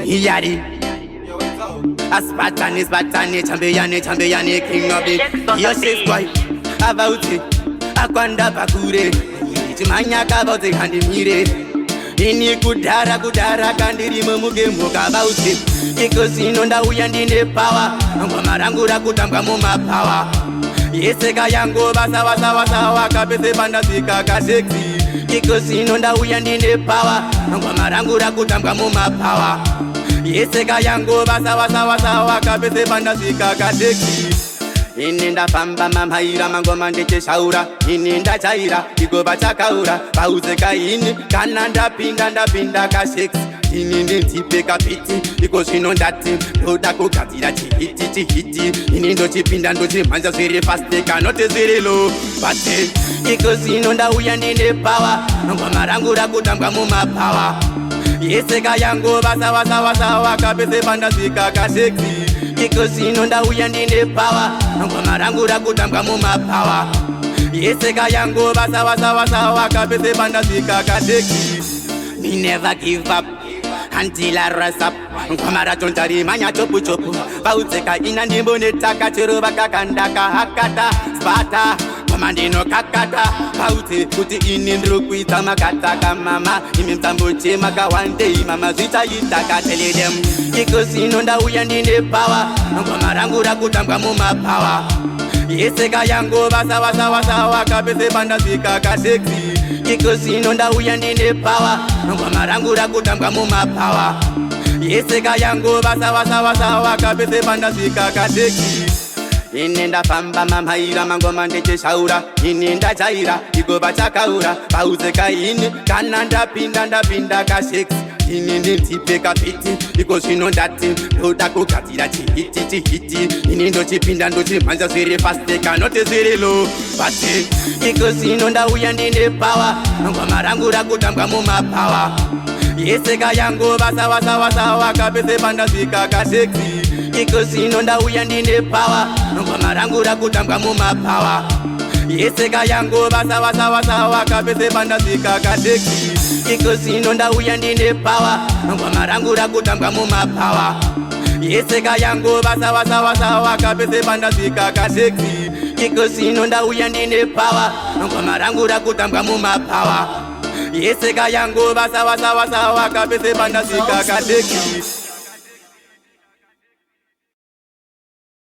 Yari. Aspartani, champion, king of it. Your shit's quite about it. Akwanda bakure. Chimanya kabauti handi mire. Ini kudara kandiri memuge muka bauti. Iko sinonda uyandine power. Angwa marangura kutambwa muma power. Yeseka yango basa kabese banda zika kasexy. Iko sinonda uyandine power. Angwa marangura kutambwa muma power. Yeseka yango basa kabese banda zika kasexy. Ininda pamba mamhaira mangoma ndeke shaura. Ininda chaira ikoba chakaura. Pauzeka ini kananda pinda kasexy. Ininde tipe kapiti iko sino ndati loda kukatira chihiti inindo chipinda ndo chimanja ziri fast kanote ziri low bate iko sino nda uyandine power ngwa marangura kutambwa muma power yeseka yango basa kabese banda zika kasexy iko sino nda uyandine power ngwa marangura kutambwa muma power yeseka yango basa kabese banda zika kasexy. Me never give up until I rise up. Nkwamara chontari manya chopu Bauteka ina ndimbo netaka chiruba kakandaka hakata spata Komandino kakata Baute kuti inindru kuita makata kamama Imi mtambo chema kawante mama zita yitaka tell them Iko sinonda uyandine power Nkwamara ngura kutambwa muma power Yeseka yango basa kabese banda zika kasexy Iko sinonda uyandine power Ngwa marangura kutambwa muma power Yeseka yango basa kabese banda zika kasexy Ininda pamba mamhaira mangoma ndeke shaura Ininda chaira ikoba chakaura Pauzeka ini kananda pinda kasexy Ininde tipe kapiti iko sino ndati loda kukatira chihiti inindo chipinda ndo chimanja ziri fast kanote ziri low bate iko sino nda uyandine power ngwa marangura kutambwa muma power yeseka yango basa kabese banda zika kasexy iko sino nda uyandine power ngwa marangura kutambwa muma power yeseka yango basa kabese banda zika kasexy iko sinonda uyandine power ngwa marangura kutambwa muma power yeseka yango basa kabese banda zika kasexy iko sinonda uyandine power ngwa marangura kutambwa muma power yeseka yango basa kabese banda zika kasexy.